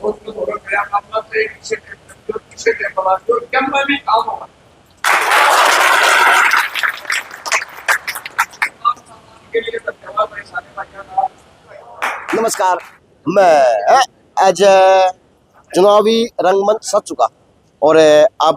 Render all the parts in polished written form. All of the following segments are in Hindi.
नमस्कार। मैं आज चुनावी रंगमंच सज चुका और अब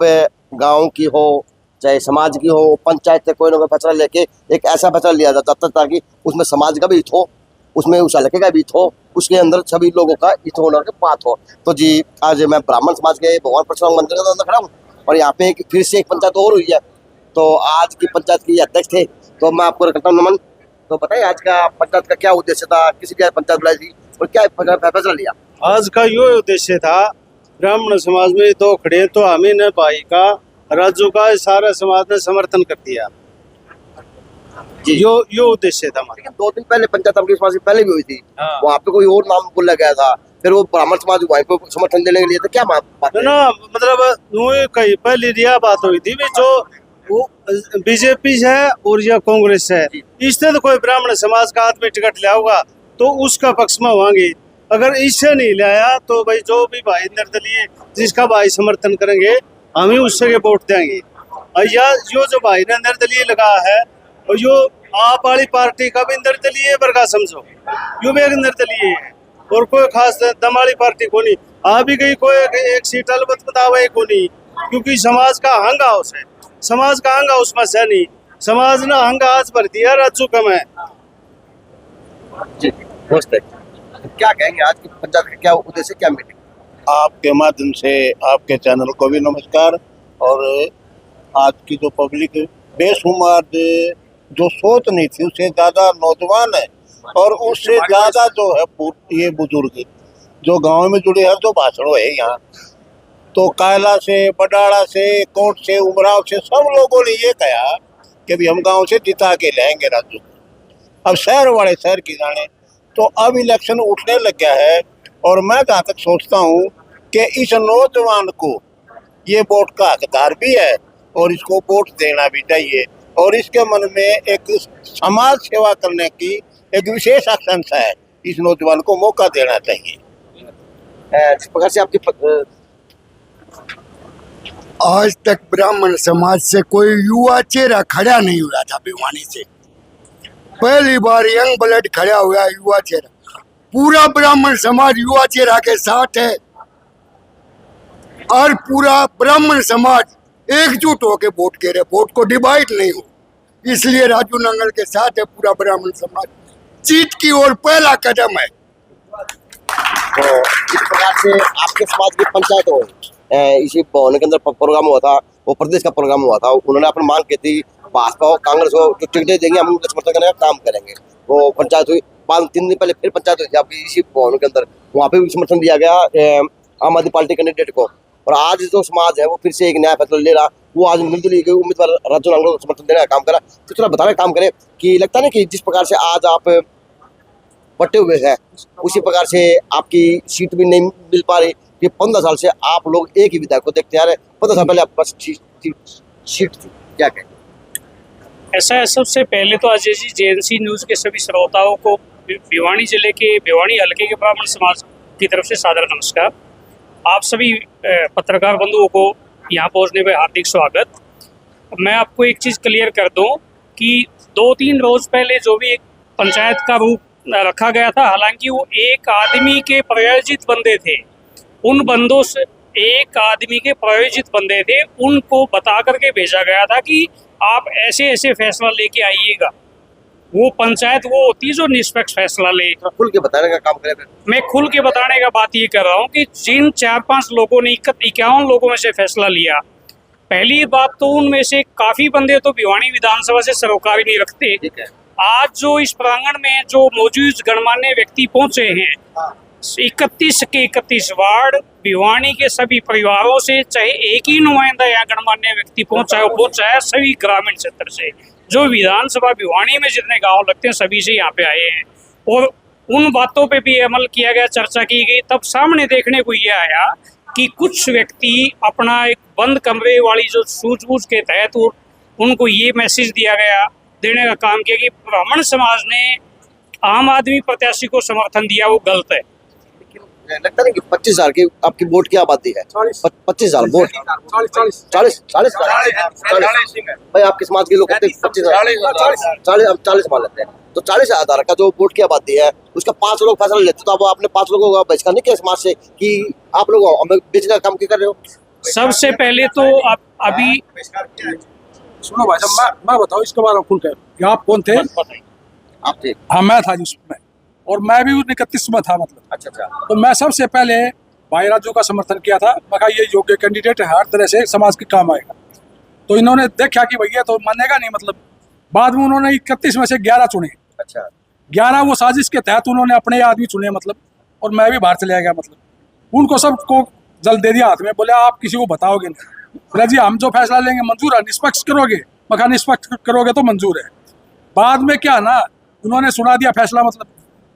गांव की हो चाहे समाज की हो पंचायत से कोई ना कोई फैसला लेके एक ऐसा फैसला लिया जाता था ताकि उसमें समाज का भी हित हो, उसमें उस इलाके का भी हित हो, उसके अंदर सभी लोगों का हित होने की बात हो। तो जी आज मैं ब्राह्मण समाज के भगवान परशुराम मंदिर के अंदर खड़ा हूँ और यहाँ पे फिर से एक पंचायत और हुई है। तो आज की पंचायत के अध्यक्ष थे, तो मैं आपको करता हूँ नमन। तो बताइए आज का पंचायत का क्या उद्देश्य था, किसी की पंचायत बुलाई थी और क्या फैसला लिया? आज का यो उद्देश्य था, ब्राह्मण समाज में दो खड़े तो हमें न भाई का राजू का सारा समाज ने समर्थन कर दिया। यो उद्देश्य था हमारा। 2 दिन पहले पंचायत आपके समाज की पहले भी हुई थी। हाँ। वहाँ पे कोई और नाम बोला गया था, फिर वो ब्राह्मण समाज वहीं पे समर्थन देने के लिए था, क्या बात है? ना मतलब कहीं पहले यह बात हुई थी भी जो बीजेपी है और या कांग्रेस है, इससे तो कोई ब्राह्मण समाज का आदमी टिकट लिया होगा तो उसका पक्ष में होंगे। अगर इससे नहीं लाया तो भाई जो भी भाई निर्दलीय जिसका भाई समर्थन करेंगे हम ही उससे वोट देंगे। और या यो जो भाई ने निर्दलीय लगा है और यो आप वाली पार्टी का भी निर्दलीय वर्गा समझो, यो भी एक निर्दलीय है और कोई खास दम वाली पार्टी को नहीं। आ भी गई कोई एक सीट अलबत बतावे को नहीं, क्योंकि समाज का हंग हाउस है, समाज का हंग हाउस में से नहीं, समाज ने हंग आज भर दिया राजू कम है। जी नमस्ते। तो क्या कहेंगे आज की पंचायत का क्या उद्देश्य, क्या मीटिंग? आपके माध्यम से आपके चैनल को भी नमस्कार। और आज की जो पब्लिक बेशुमार जो सोच नहीं थी उससे ज्यादा नौजवान है और उससे ज्यादा जो है ये बुजुर्ग जो गांव में जुड़े हैं, जो भाषण है यहाँ तो कायला से बडाड़ा से कोट से उमराव से सब लोगों ने ये कहा कि भी हम गांव से जिता के लाएंगे राजू। अब शहर वाले शहर की जाने, तो अब इलेक्शन उठने लग गया है और मैं जहाँ तक सोचता हूँ कि इस नौजवान को ये वोट का हकदार भी है और इसको वोट देना भी चाहिए और इसके मन में एक समाज सेवा करने की एक विशेष आकांक्षा है। इस नौजवान को मौका देना चाहिए। जिस प्रकार से आपकी आज तक ब्राह्मण समाज से कोई युवा चेहरा खड़ा नहीं हुआ था भिवानी से, पहली बार यंग ब्लड खड़ा हुआ युवा चेहरा। पूरा ब्राह्मण समाज युवा चेहरा के साथ है और पूरा ब्राह्मण समाज एकजुट होकर वोट के रहे, वोट को डिवाइड नहीं हो, इसलिए राजू नंगल के साथ है पूरा ब्राह्मण समाज। जीत की ओर पहला कदम है। तो इस प्रकार से आपके समाज की पंचायत हो इसी भवन के अंदर प्रोग्राम हुआ था, वो प्रदेश का प्रोग्राम हुआ था, उन्होंने अपनी मांग की थी भाजपा हो कांग्रेस हो जो टिकटें देंगे हम उनका समर्थन करने का काम करेंगे। वो पंचायत हुई 3 दिन पहले, फिर पंचायत हुई थी आपकी इसी भवन के अंदर, वहाँ पे भी समर्थन दिया गया आम आदमी पार्टी कैंडिडेट को। और आज जो समाज है वो फिर से एक नया फैसला ले रहा, वो आज निर्दलीय के उम्मीदवार राजू नांगल को समर्थन देने का काम करा। तो थोड़ा बताने का काम करे कि लगता नहीं कि जिस प्रकार से आज आप बटे हुए हैं उसी प्रकार से आपकी सीट भी नहीं मिल पा रही कि 15 साल से आप लोग एक ही विधायक को देखते आ रहे, 15 साल पहले आपके पास सीट थी, क्या कहें? ऐसा है, सबसे पहले तो अजय जी जेएनसी न्यूज़ के सभी श्रोताओं को भिवानी जिले के भिवानी हलके के ब्राह्मण समाज की तरफ से सादर नमस्कार। आप सभी पत्रकार बंधुओं को यहाँ पहुँचने में हार्दिक स्वागत। मैं आपको एक चीज़ क्लियर कर दूँ कि 2-3 रोज पहले जो भी एक पंचायत का रूप रखा गया था, हालांकि वो एक आदमी के प्रायोजित बंदे थे, उन बंदों से एक आदमी के प्रायोजित बंदे थे, उनको बता करके भेजा गया था कि आप ऐसे ऐसे फैसला लेके आइएगा। वो पंचायत वो होती है जो निष्पक्ष फैसला ले। खुल के बताने का काम करें। मैं खुल के बताने का बात ये कर रहा हूँ कि जिन 4-5 लोगों ने 51 लोगों में से फैसला लिया, पहली बात तो उनमें से काफी बंदे तो भिवानी विधानसभा से सरोकार ही नहीं रखते। आज जो इस प्रांगण में जो मौजूद गणमान्य व्यक्ति पहुंचे हैं, 31 के 31 वार्ड भिवानी के सभी परिवारों से, चाहे एक ही नुमाइंदा यहाँ गणमान्य व्यक्ति पहुंचा है सभी ग्रामीण क्षेत्र से, जो विधानसभा भिवानी में जितने गांव लगते हैं सभी से यहाँ पे आए हैं और उन बातों पे भी अमल किया गया, चर्चा की गई। तब सामने देखने को ये आया कि कुछ व्यक्ति अपना एक बंद कमरे वाली जो सूझबूझ के तहत उनको ये मैसेज दिया गया, देने का काम किया कि ब्राह्मण समाज ने आम आदमी प्रत्याशी को समर्थन दिया, वो गलत है। लगता नहीं कि 25,000 की आपकी वोट की आबादी है? 25,000 वोट, 40 भाई आपके समाज के लोग कहते हैं 25,000, 40 मान लेते हैं, तो 40,000 का जो वोट की आबादी है उसका 5 लोग फैसला लेते, तो अब आपने 5 लोगों का बहिष्कार नहीं किया समाज से कि आप लोग हमें बेचने का काम क्यों कर रहे हो? सबसे पहले तो आप अभी सुनो भाई साहब, मैं बताऊँ इसके बारे में खुल कर कि आप कौन थे। आप थे? हाँ मैं था जिसमें, और मैं भी 31 में था मतलब। अच्छा, तो मैं सबसे पहले भाई राजू का समर्थन किया था। मैं कहा ये योग्य कैंडिडेट है, हर तरह से समाज के काम आएगा। तो इन्होंने देखा कि भैया तो मानेगा नहीं मतलब। बाद में उन्होंने 31 में से 11 चुने। अच्छा, 11 वो साजिश के तहत उन्होंने अपने आदमी चुने मतलब, और मैं भी बाहर चले गया मतलब। उनको सबको जल दे दिया हाथ में, बोले आप किसी को बताओगे नहीं। बोला जी हम जो फैसला लेंगे मंजूर है, निष्पक्ष करोगे? मैं कहा निष्पक्ष करोगे तो मंजूर है। बाद में क्या ना, उन्होंने सुना दिया फैसला मतलब।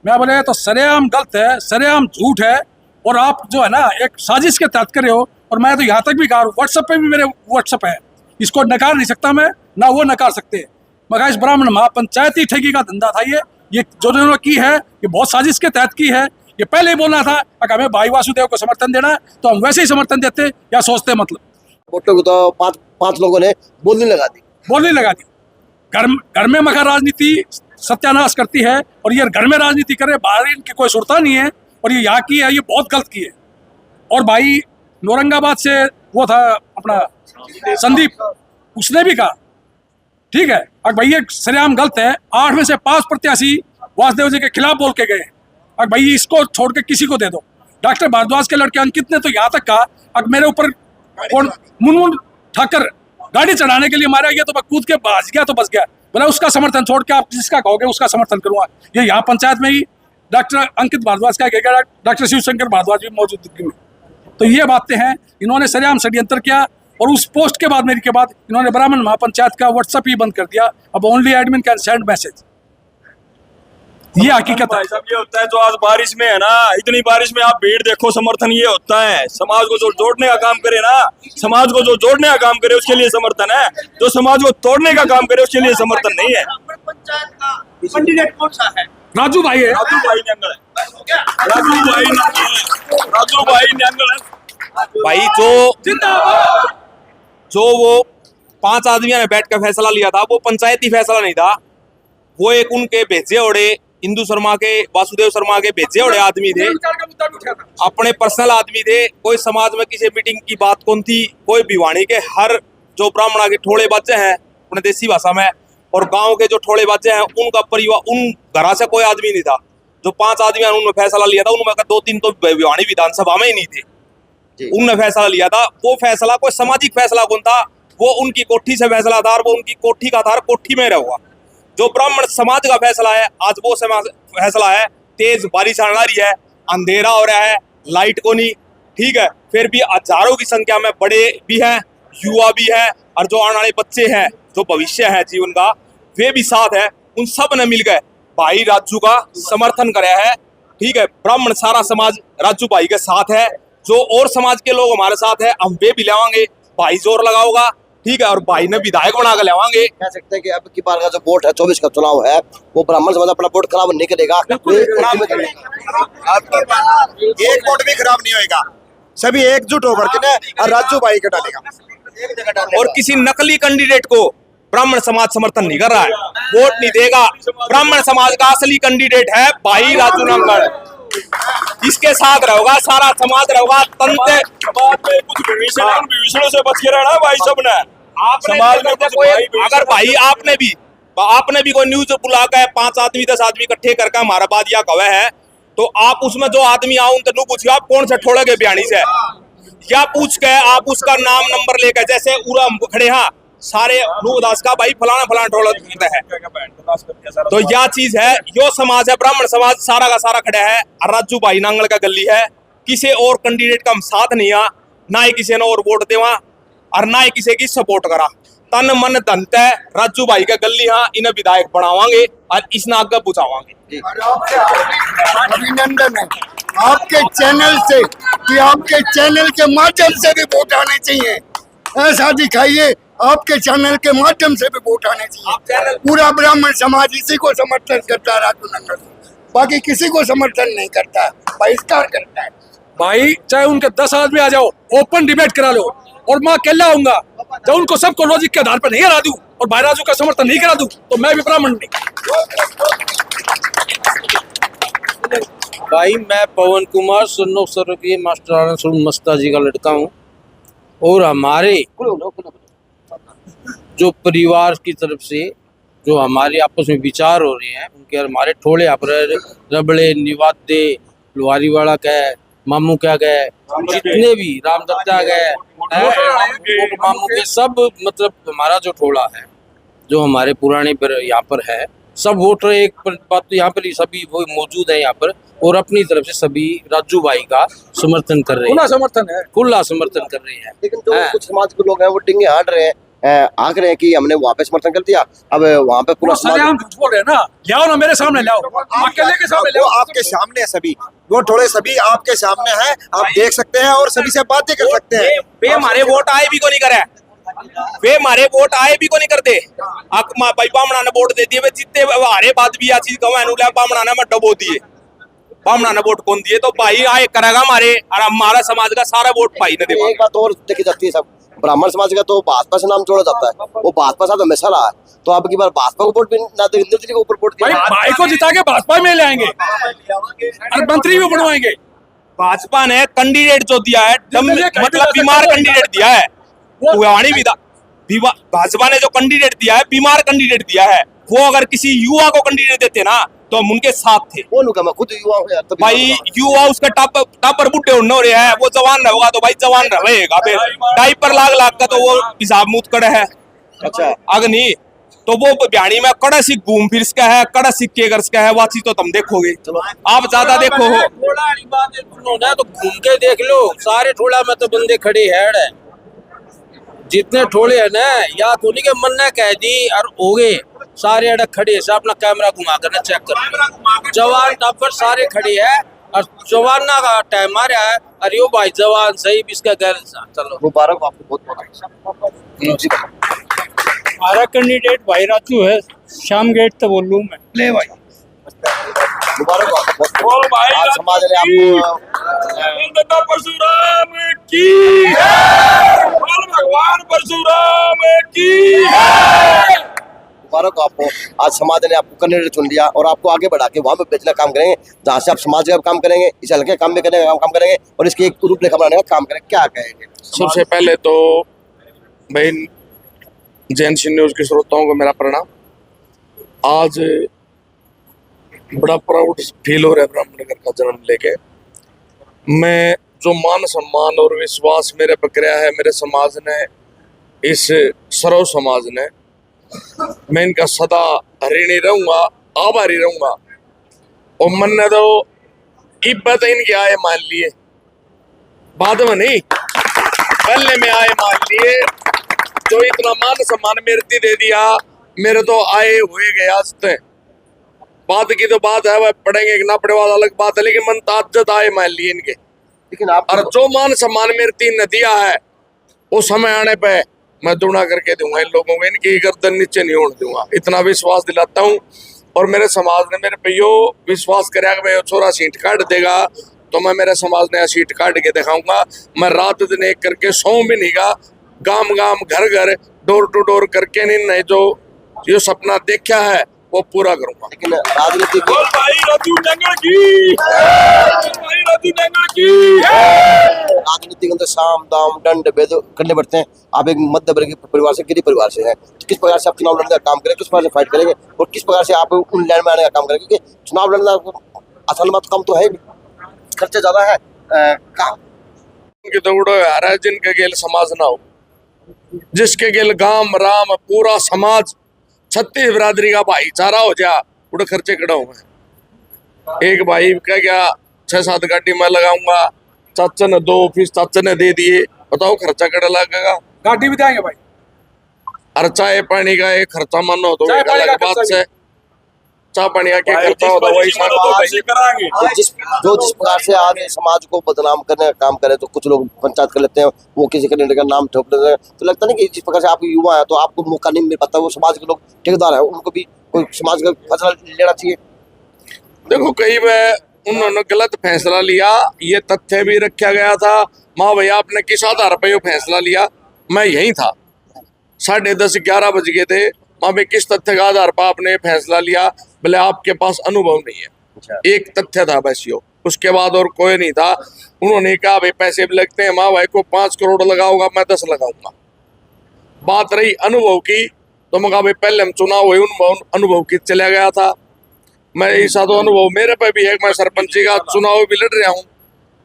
मैं बोले तो सरेआम गलत है, सरेआम झूठ है, और आप जो है ना एक साजिश के तहत करे हो। और मैं तो यहाँ तक भी कहा, व्हाट्सएप पे भी मेरे व्हाट्सएप है, इसको नकार नहीं सकता मैं, ना वो नकार सकते। मगर इस ब्राह्मण महापंचायती ठगी का धंधा था ये जो उन्होंने की है, ये बहुत साजिश के तहत की है। ये पहले ही बोलना था, अगर हमें भाई वासुदेव को समर्थन देना है तो हम वैसे ही समर्थन देते या सोचते मतलब। वोटों को तो पांच लोगों ने बोलने लगा दी। घर में मगर राजनीति सत्यानाश करती है, और ये घर में राजनीति करे, बाहर इनकी कोई सुरता नहीं है। और ये यहाँ की है, ये बहुत गलत की है। और भाई औरंगाबाद से वो था अपना संदीप, उसने भी कहा ठीक है अगर भाई ये सरेआम गलत है। 8 में से 5 प्रत्याशी वासुदेव जी के खिलाफ बोल के गए। अगर भाई इसको छोड़ के किसी को दे दो। डॉक्टर भारद्वाज के लड़के अंकित ने तो यहाँ तक कहा, अगर मेरे ऊपर कौन मुनमुन ठाकर गाड़ी चढ़ाने के लिए मारा गया तो मैं कूद के बच गया तो बच गया। बोला उसका समर्थन छोड़ के आप जिसका कहोगे उसका समर्थन करूंगा। ये यहाँ पंचायत में ही डॉक्टर अंकित भारद्वाज का कहेगा, डॉक्टर शिवशंकर भारद्वाज भी मौजूदगी में। तो ये बातें हैं, इन्होंने सरेआम षड्यंत्र किया। और उस पोस्ट के बाद, मेरी के बाद, इन्होंने ब्राह्मण महापंचायत का व्हाट्सएप ही बंद कर दिया। अब only admin can send message. ये हकीकत है। ये होता है जो आज बारिश में है ना, इतनी बारिश में आप भीड़ देखो, समर्थन ये होता है। समाज को जो जोड़ने का काम करे ना, समाज को जो जोड़ने का काम करे उसके लिए समर्थन है। जो समाज को तोड़ने का काम करे उसके लिए समर्थन नहीं है। कैंडिडेट कौन सा है? राजू भाई है, राजू भाई नंगल है, राजू भाई नंगल है। भाई जो वो 5 आदमियों ने बैठ कर फैसला लिया था, वो पंचायती फैसला नहीं था। वो एक उनके भेजे ओढ़े इंदू शर्मा के, वासुदेव शर्मा के भेजे ओढ़े आदमी थे, अपने पर्सनल आदमी थे। कोई समाज में किसी मीटिंग की बात कौन थी, कोई भिवानी के हर जो ब्राह्मणा के ठोड़े बाजे हैं अपने देसी भाषा में, और गांव के जो ठोड़े बाजे हैं उनका परिवार, उन घरा से कोई आदमी नहीं था। जो 5 आदमी उन्होंने फैसला लिया था, उनमें 2-3 तो भिवानी विधानसभा में ही नहीं थे। उनने फैसला लिया था। वो फैसला कोई सामाजिक फैसला कौन था, वो उनकी कोठी से फैसला था, और वो उनकी कोठी का था, कोठी में रहुआ। जो ब्राह्मण समाज का फैसला है, आज वो फैसला है। तेज बारिश आ रही है, अंधेरा हो रहा है, लाइट को नहीं, ठीक है, फिर भी हजारों की संख्या में बड़े भी हैं, युवा भी हैं, और जो आने वाले बच्चे हैं, जो भविष्य है जीवन का, वे भी साथ है। उन सब ने मिलकर भाई राजू का समर्थन कराया है। ठीक है, ब्राह्मण सारा समाज राजू भाई के साथ है। जो और समाज के लोग हमारे साथ है, हम वे भी लावांगे। भाई जोर लगाओगा, ठीक है, और भाई ने विधायक बना कर लावांगे। कह सकते हैं कि अब की बार का जो वोट है, 24 का चुनाव है, वो ब्राह्मण समाज अपना वोट खराब नहीं करेगा। एक वोट भी खराब नहीं होएगा, सभी एकजुट होकर के ना और राजू भाई को डालेगा। और किसी नकली कैंडिडेट को ब्राह्मण समाज समर्थन नहीं कर रहा है, वोट नहीं देगा। ब्राह्मण समाज का असली कैंडिडेट है भाई राजू नंगल। इसके साथ रहेगा सारा समाज, रहेगा तंत्र। कुछ विभीषणों से बच के रहना भाई सब ने। समाज में अगर भाई आपने भी कोई न्यूज बुला के 5 आदमी 10 आदमी इकट्ठे करके हमारा बात या कवे है, तो आप उसमें जो आदमी आओ उनसे नू पूछिए आप कौन से ठोड़े के बयानी से, या पूछ के आप उसका नाम नंबर लेकर, जैसे उरा हम खड़े हाँ सारे दास का भाई फलाना ठोड़ा है। तो यह चीज है, यो समाज है, ब्राह्मण समाज सारा का सारा खड़ा है। राजू भाई नांगल का गली है, किसी और कैंडिडेट का हम साथ नहीं आ, ना ही किसी ने और वोट देवा और ना ही किसी की सपोर्ट करा। तन मन धन है राजू भाई का गली, हाँ इन्हें विधायक बनावांगे और इसने आगे बुझावांगे। अभिनंदन है आपके चैनल से कि आपके चैनल के माध्यम से भी वोट आने चाहिए। ऐसा दिखाइए, आपके चैनल के माध्यम से भी वोट आने चाहिए। पूरा ब्राह्मण समाज इसी को समर्थन करता है राजू नंगल। बाकी किसी को समर्थन नहीं करता है, बहिष्कार करता है। भाई चाहे उनके 10 आदमी आ जाओ, ओपन डिबेट करा लो और मैं अकेला आऊंगा, जब उनको सबको लॉजिक के आधार पर नहीं हरा दूं और भाई राजू का समर्थन नहीं करा दूं तो मैं भी ब्राह्मण नहीं। भाई मैं पवन कुमार सन्नो सर्वकीय मास्टर आनंद मस्ता जी का लड़का हूँ और हमारे जो परिवार की तरफ से जो हमारे आपस में विचार हो रहे हैं उनके हमारे ठोड़े यहाँ पर रबड़े निवादे लुहारी वाला कहे मामू क्या गए जितने भी रामदत्ता गए मामू के सब मतलब हमारा जो ठोड़ा है जो हमारे पुराने पर यहाँ पर है सब वोटर एक बात तो यहाँ पर ही सभी वो मौजूद है यहाँ पर और अपनी तरफ से सभी राजू भाई का समर्थन कर रहे हैं, समर्थन है, खुला समर्थन कर रहे हैं। लेकिन जो कुछ समाज के लोग हैं वो टिंगे हाट रहे हैं, आंक रहे हैं कि हमने वहाँ पे समर्थन कर दिया, अब वहाँ पे पूरा सरेआम झूठ बोल रहे हैं ना। लाओ ना मेरे सामने लाओ, अकेले के सामने वो लाओ। आपके सामने है सभी, वो थोड़े सभी आपके सामने हैं, आप देख सकते हैं और सभी से बातें कर सकते हैं। वे हमारे वोट आए भी को नहीं करे, वे हमारे वोट आए भी को नहीं करते। भाई बामणा ने वोट दे दिए, वे जितने हमारे बात भी आ चीज कहूँ बामणा ने मड्डा बो दिए, बामणा ने वोट कौन दिए तो भाई आए करेगा हमारे और हमारा समाज का सारा वोट भाई ने देगा। एक बात और देखी जाती है, सब ब्राह्मण समाज का तो भाजपा से नाम जोड़ा जाता है, वो भाजपा साथ हमेशा रहा है, तो अब की बार भाजपा को वोट भी ना दे, निर्दलीय को ऊपर वोट दिया। भाई को जिता के भाजपा में ले आएंगे और मंत्री भी बनवाएंगे। भाजपा ने कैंडिडेट जो दिया है मतलब बीमार कैंडिडेट दिया है, भाजपा ने जो कैंडिडेट दिया है बीमार कैंडिडेट दिया है। वो अगर किसी युवा को कैंडिडेट देते ना तो हम उनके साथ थे। मैं खुद युवा हूँ यार, भाई युवा उसका टापर बुढ़े हो रहे हैं, वो जवान रहेगा तो भाई जवान रहेगा, फिर डाइपर लाख लाख का तो वो हिसाब मुत कड़ा है। अच्छा अगर नहीं तो वो बिहानी में कड़ा सी घूम फिर का है, कड़ा सिक्के गर्स का है, वाची तो तुम देखोगे, आप ज्यादा देखो हो तो घूम के देख लो, सारे ठोड़ा में तो बंदे खड़े हैं, जितने ठोड़े है ना या तो नहीं के मन ने कह दी और हो गए सारे अड़क खड़े से अपना कैमरा घुमा कर चेक कर, जवान टापर सारे खड़े हैं और जवाना का टाइम आ रहा है। अरे यो भाई जवान सही भी इसका घर चलो मुबारक आपको बहुत। हमारा कैंडिडेट भाई राजू है, शाम गेट तो बोल लूँ मैं। ले भाई मुबारक आपको बहुत। आज समाज ने आपको परशुराम की भगवान परशुराम की मुबारक आपको। आज समाज ने आपको कैंडिडेट चुन लिया और आपको आगे बढ़ा के वहाँ पे बेचना काम करेंगे, जहाँ से आप समाज का काम करेंगे, इस हल्के काम भी करेंगे, काम करेंगे और इसकी एक रूपरेखा बनाने का काम करेंगे। क्या कहेंगे? सबसे पहले तो भाई जैन सिंह न्यूज के श्रोताओं को मेरा प्रणाम। आज बड़ा प्राउड फील हो रहा है ब्राह्मणगढ़ का जन्म लेके। मैं जो मान सम्मान और विश्वास मेरे पर कराया है मेरे समाज ने, इस सर्व समाज ने, मैं इनका सदा ऋणी रहूंगा, आभारी रहूंगा। और मन ने तो इब्बत इनके आए मान लिए, बाद में नहीं पहले में आए मान लिए, जो इतना मान सम्मान मेरे दे दिया, मेरे तो आए हुए गया हंसते। बात की तो बात है, वह पढ़ेंगे कि ना पढ़े वाला अलग बात है, लेकिन मन ताज्जत आए मान लिए इनके। लेकिन आप और जो मान सम्मान मेरे तीन ने दिया है वो समय आने पे मैं दुगना करके दूंगा इन लोगों को, इनकी गर्दन नीचे नहीं होने दूंगा, इतना विश्वास दिलाता हूँ। और मेरे समाज ने मेरे पे यो विश्वास कराया कि भाई छोरा सीट काट देगा, तो मैं मेरे समाज ने सीट काट के दिखाऊंगा। मैं रात दिन एक करके सौ भी नहीं गा, गांव गांव घर घर डोर टू डोर करके नहीं जो ये सपना देखा है वो पूरा करूंगा। लेकिन राजनीति राजनीति के अंदर साम दाम दंड भेद करने पड़ते हैं। आप एक मध्य वर्गीय परिवार से, गरीब परिवार से हैं, तो किस प्रकार से आप चुनाव लड़ने का काम करेंगे, किस प्रकार से फाइट करेंगे और किस प्रकार से आप उन लाइन में आने का काम करेंगे? क्योंकि चुनाव लड़ना असल में कम तो है, खर्चे ज्यादा है। काम उनके दौड़ो यार है, जिनके गेल समाज ना हो, जिसके गेल गांव राम पूरा समाज 36 बिरादरी का भाईचारा हो जा, उड़े खर्चे कड़ा हुए। एक भाई क्या क्या 6-7 गाड़ी में लगाऊंगा, चाचा ने 2 ऑफिस चाचा ने दे दिए, बताओ खर्चा कड़ा लगेगा। गाड़ी भी देंगे भाई, अरे चाय पानी का एक खर्चा मानो तो एक अलग बात से, चाय पानी का क्या खर्चा होता है वही कराएंगे। जिस प्रकार से आज समाज को बदनाम करने का काम करे, तो कुछ लोग पंचायत कर लेते हैं, वो किसी कैंडिडेट का नाम ठोक लेते हैं, तो लगता नहीं कि जिस प्रकार से आप युवा है तो आपको मौका नहीं मिल पाता, वो समाज के लोग ठेकेदार है, उनको भी कोई समाज का फैसला लेना चाहिए। देखो कई बार उन्होंने गलत फैसला लिया, ये तथ्य भी रखा गया था। माँ भैया आपने किस आधार पर ये फैसला लिया? मैं यही था, 10:30-11 बज गए थे। माँ भाई किस तथ्य का आधार पर आपने फैसला लिया? बोले आपके पास अनुभव नहीं है। एक तथ्य था बस यो, उसके बाद और कोई नहीं था। उन्होंने कहा भाई पैसे भी लगते हैं, माँ भाई को 5 करोड़ लगाऊंगा, मैं 10 लगाऊंगा। बात रही अनुभव की, तो मैं कहा भाई पहले हम चुनाव हुए अनुभव की चला गया था। मैं ऐसा तो अनुभव मेरे पे भी है, मैं सरपंची का चुनाव भी लड़ रहा हूँ,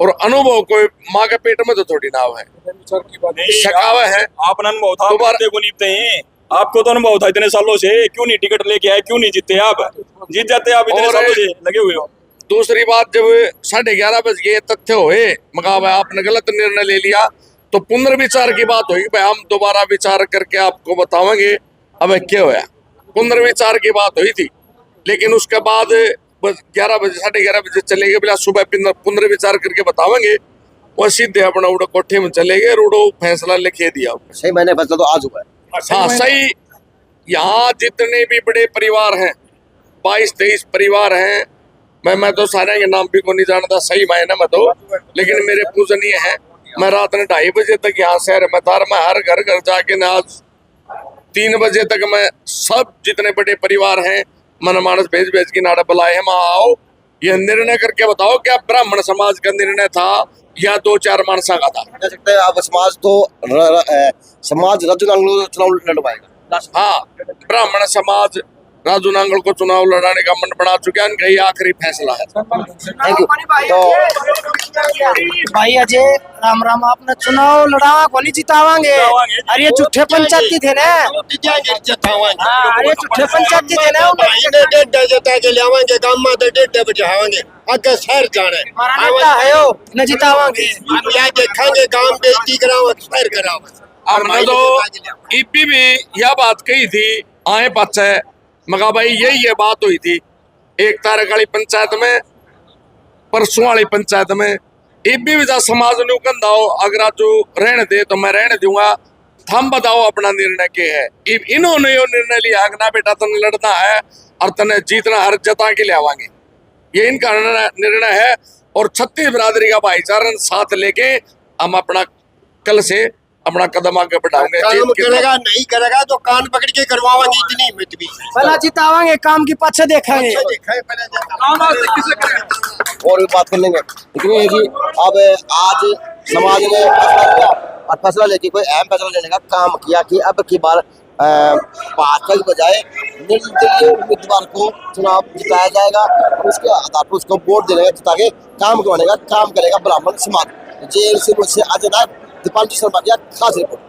और अनुभव कोई माँ के पेट में तो थोड़ी नाव है, शकावा है। आपने अनुभव था, देखो निपते हैं। आपको तो अनुभव था इतने सालों से, क्यों नहीं टिकट लेके आए, क्यों नहीं जीते? आप जीत जाते, आप इतने सालों से लगे हुए हो। दूसरी बात, जब 11:30 बज गए तथ्य हुए, मगा भाई आपने गलत निर्णय ले लिया, तो पुनर्विचार की बात होगी। भाई हम दोबारा विचार करके आपको बतावेंगे अब क्या होया। पुनर्विचार की बात हुई थी, लेकिन उसके बाद 11 बजे 11:30 बजे चले गए। बोला सुबह पुनर्विचार करके बतावेंगे। वो सीधे अपना उड़ा कोठे में चले गए, रोडो फैसला लिखे दिया। सही मैंने फैसला तो आज हुआ है। हाँ सही। यहाँ जितने भी बड़े परिवार हैं, 22-23 परिवार हैं, मैं तो सारे के नाम भी को नहीं जानता सही मायने में तो, लेकिन मेरे पूजनीय हैं। मैं रात में 2:30 बजे तक यहाँ शहर में था। मैं हर घर घर जाके ना आज 3 बजे तक मैं सब जितने बड़े परिवार हैं मनमानस भेज के नाड़ा बुलाए हैं, वहाँ आओ, ये निर्णय करके बताओ क्या ब्राह्मण समाज का निर्णय था या 2-4 मानसा का था। कह सकते हैं आप समाज तो समाज राजू नांगल चुनाव लड़वाएगा। हाँ, ब्राह्मण समाज राजू नांगल को चुनाव लड़ाने का मन बना चुका है, इनका ये आखिरी फैसला है। Thank you. तो भाई अजय राम राम, आपने चुनाव लड़ा को नहीं जितावांगे? अरे ये झूठे पंचायती थे ना। अरे झूठे पंचायती थे ना। जिता के लियावांगे, गांव में 1:30 बजे आवांगे, आगे शहर जाने न जितावांगे। हम यहाँ देखेंगे, गांव बेइज्जती कराओ, शहर कराओ। हमने तो ईपी भी यह बात कही थी, आए पास है मगा भाई ये बात हुई थी 1 तारीख वाली पंचायत में, परसों वाली पंचायत में। ईपी भी जा समाज ने कहता हो अगर आज रहने दे तो मैं रहने दूंगा, थम बताओ अपना निर्णय क्या है। इन्होंने यो निर्णय लिया कि ना बेटा तने लड़ना है और तने जीतना हर जता के ले आवांगे, ये इनका निर्णय है। और 36 बिरादरी का भाईचारा साथ लेके हम अपना कल से अपना कदम आगे बढ़ाएंगे। काम करेगा नहीं करेगा तो कान पकड़ के करवाएंगे, इतनी हिम्मत भी। भला जितावांगे, काम की पाछे देखेंगे। और भी बात कर लेंगे, लेकिन ये कि अब आज समाज ने फैसला लिया और फैसला लेके कोई अहम फैसला लेने का काम किया कि अब की बार भाजपा की बजाय निर्दलीय उम्मीदवार को चुनाव जिताया जाएगा और उसके आधार पर उसको वोट देने का ताकि काम करवाने का काम करेगा ब्राह्मण समाज। जेल से मुझसे अजय नायक, दीपांशु शर्मा की खास रिपोर्ट।